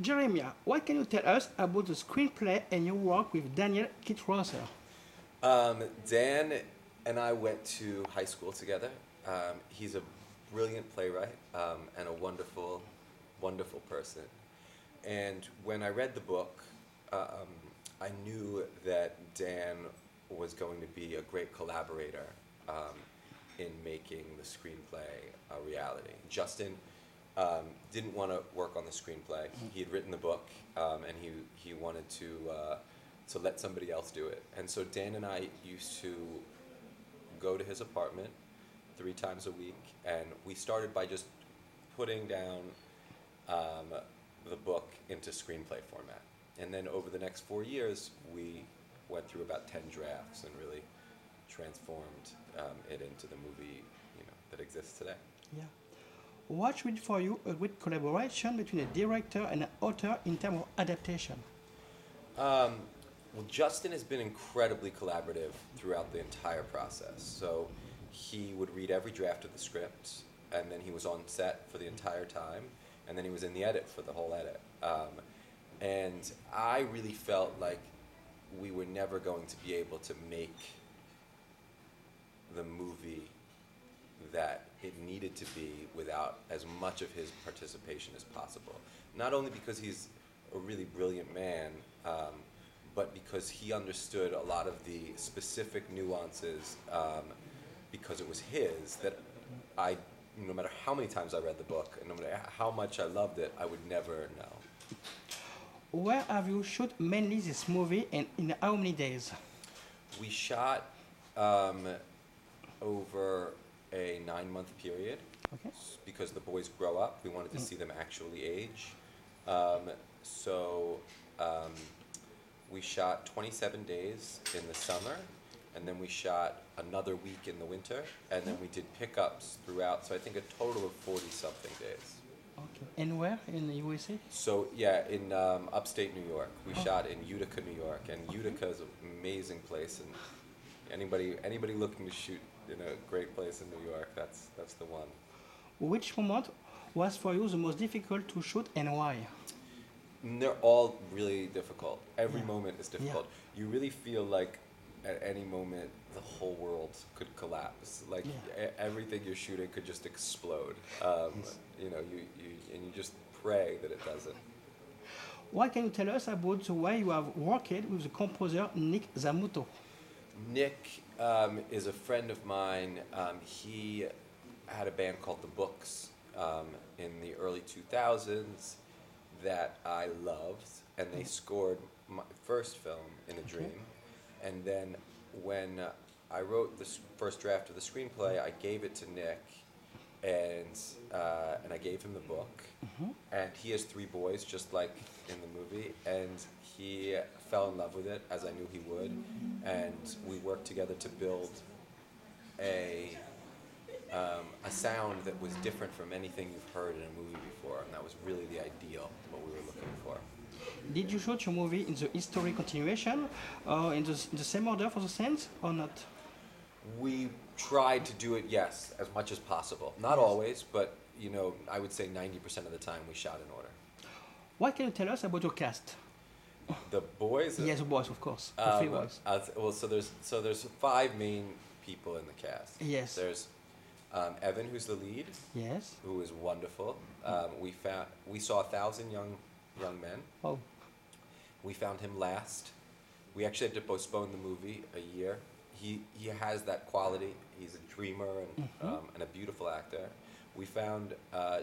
Jeremiah, what can you tell us about the screenplay and your work with Daniel Kitrosser? Dan and I went to high school together. He's a brilliant playwright and a wonderful, wonderful person. And when I read the book, I knew that Dan was going to be a great collaborator in making the screenplay a reality. Justin didn't want to work on the screenplay. He had written the book, and he wanted to let somebody else do it. And so Dan and I used to go to his apartment 3 times a week, and we started by just putting down the book into screenplay format. And then over the next 4 years, we went through about 10 drafts and really transformed it into the movie, that exists today. Yeah. What would for you a great collaboration between a director and an author in terms of adaptation? Well, Justin has been incredibly collaborative throughout the entire process. So he would read every draft of the script, and then he was on set for the entire time, and then he was in the edit for the whole edit. And I really felt like we were never going to be able to make the movie that it needed to be without as much of his participation as possible. Not only because he's a really brilliant man, but because he understood a lot of the specific nuances, because it was his, that no matter how many times I read the book, and no matter how much I loved it, I would never know. Where have you shot mainly this movie and in how many days? We shot over a 9-month period, Okay. because the boys grow up. We wanted to see them actually age. So we shot 27 days in the summer, and then we shot another week in the winter, and then we did pickups throughout, so I think a total of 40-something days. Okay. And where in the USA? So yeah, in upstate New York. We shot in Utica, New York, and Utica is an amazing place, and anybody looking to shoot in a great place in New York, that's the one. Which moment was for you the most difficult to shoot and why? They're all really difficult. Every Yeah. moment is difficult. You really feel like at any moment the whole world could collapse. Like everything you're shooting could just explode. You just pray that it doesn't. What can you tell us about the way you have worked with the composer Nick Zamuto? Nick is a friend of mine. He had a band called The Books in the early 2000s that I loved, and they scored my first film, In a Dream. And then when I wrote the first draft of the screenplay, I gave it to Nick, and I gave him the book. And he has 3 boys, just like in the movie, and he fell in love with it, as I knew he would, and we worked together to build a sound that was different from anything you've heard in a movie before, and that was really the ideal, what we were looking for. Did you shoot your movie in the history continuation or in the same order for the scenes or not? We tried to do it, yes, as much as possible. Not always, but I would say 90% of the time we shot in order. What can you tell us about your cast? The boys? Yes, the boys, of course. The 3 boys. Well, so there's 5 main people in the cast. Yes. There's Evan, who's the lead. Yes. Who is wonderful. We saw 1,000 young men. Oh. We found him last. We actually had to postpone the movie a year. He has that quality. He's a dreamer and a beautiful actor. We found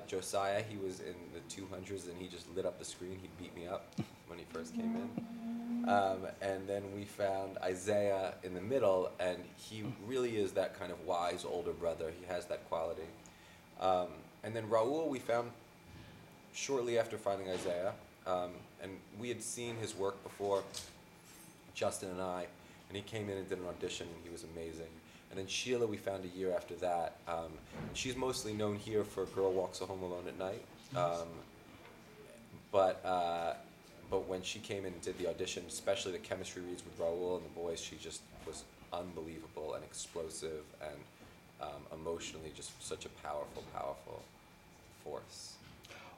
Josiah. He was in the 200s, and he just lit up the screen. He beat me up when he first came in. And then we found Isaiah in the middle, and he really is that kind of wise older brother. He has that quality. And then Raúl we found shortly after finding Isaiah, and we had seen his work before, Justin and I, and he came in and did an audition, and he was amazing. And then Sheila we found a year after that. She's mostly known here for Girl Walks Home Alone at Night. But when she came in and did the audition, especially the chemistry reads with Raúl and the boys, she just was unbelievable and explosive and emotionally just such a powerful force.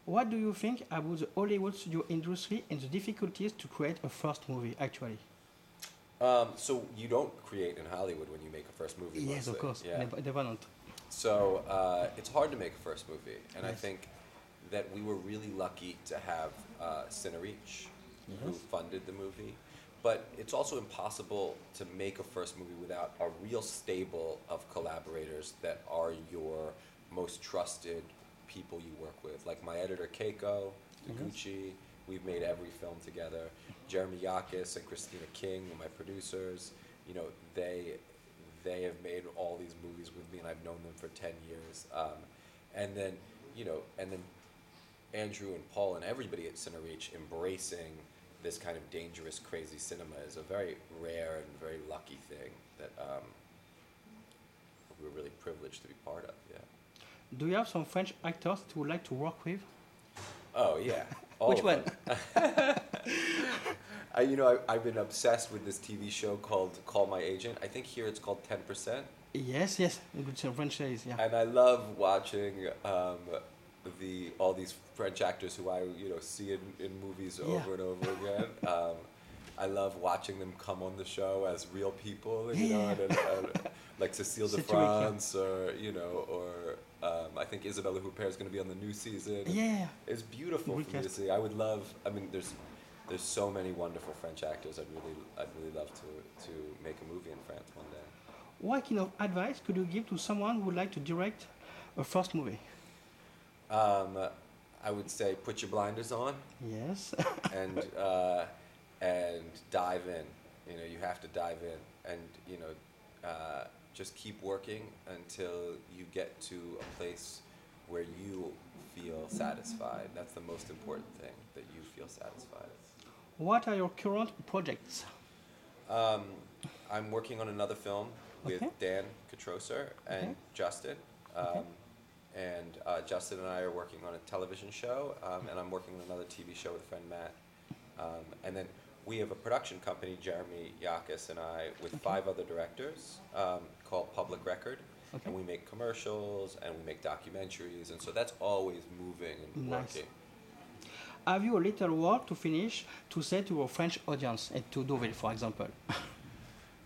What do you think about the Hollywood studio industry and the difficulties to create a first movie, actually? So you don't create in Hollywood when you make a first movie. Yes, mostly. of course. Yeah. They don't. So it's hard to make a first movie, and I Yes. think that we were really lucky to have Cinereach, who Yes. funded the movie. But it's also impossible to make a first movie without a real stable of collaborators that are your most trusted people you work with. Like my editor Keiko Deguchi, we've made every film together. Jeremy Yakis and Christina King, my producers, you know, they have made all these movies with me, and I've known them for 10 years. And then, you know, and then Andrew and Paul and everybody at Cinereach embracing this kind of dangerous, crazy cinema is a very rare and very lucky thing that we're really privileged to be part of. Yeah. Do you have some French actors that you would like to work with? Oh yeah. All Which of one? them. I've been obsessed with this TV show called Call My Agent. I think here it's called 10%. Yes, good French series, yeah. And I love watching all these French actors who I see in movies over and over again. I love watching them come on the show as real people, and like Cécile de France, or I think Isabelle Huppert is going to be on the new season. Yeah. It's beautiful for me to see. I would love. I mean, there's so many wonderful French actors. I'd really love to make a movie in France one day. What kind of advice could you give to someone who would like to direct a first movie? I would say put your blinders on. Yes. and dive in. You have to dive in, and just keep working until you get to a place where you feel satisfied. That's the most important thing, that you feel satisfied. What are your current projects? I'm working on another film with Dan Katroser and Justin. And Justin and I are working on a television show, and I'm working on another TV show with a friend, Matt. And then we have a production company, Jeremy Yakis and I, with 5 other directors, called Public Record. And we make commercials, and we make documentaries, and so that's always moving and working. Have you a little word to finish to say to your French audience, and to Deauville, for example?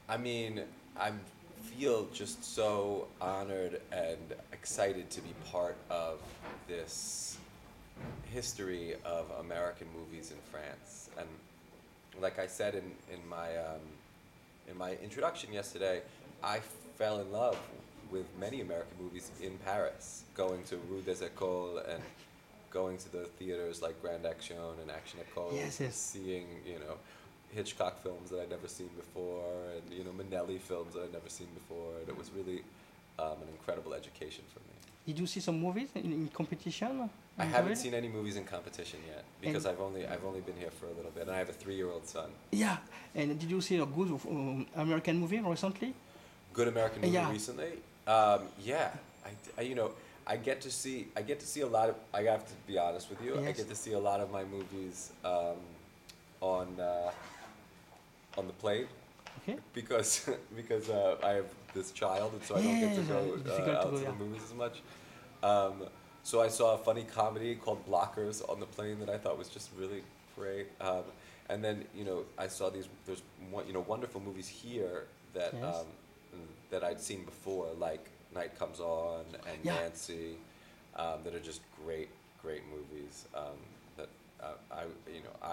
I mean, I feel just so honored and excited to be part of this history of American movies in France. And like I said in my introduction yesterday, I fell in love with many American movies in Paris, going to Rue des Écoles and going to the theaters like Grand Action and Action École, seeing Hitchcock films that I'd never seen before, and Manelli films that I'd never seen before, and it was really an incredible education for me. Did you see some movies in competition? I haven't seen any movies in competition yet because I've only been here for a little bit, and I have a 3-year-old son. Yeah, and did you see a good American movie recently? Good American movie recently? Yeah, I get to see a lot of. I have to be honest with you. I get to see a lot of my movies on the plane. Because I have this child, and so I don't get to go out to the movies as much. So I saw a funny comedy called Blockers on the plane that I thought was just really great. And then I saw there's wonderful movies here that that I'd seen before, like Night Comes On and Nancy, that are just great movies that I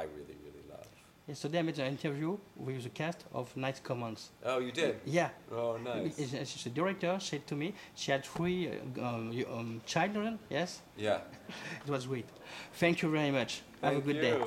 really love. Yesterday I made an interview with the cast of Night Commons. Oh, you did? Yeah. Oh, nice. She's a director. She said to me she had 3 children. Yes. Yeah. It was great. Thank you very much. Have a good day. Bye.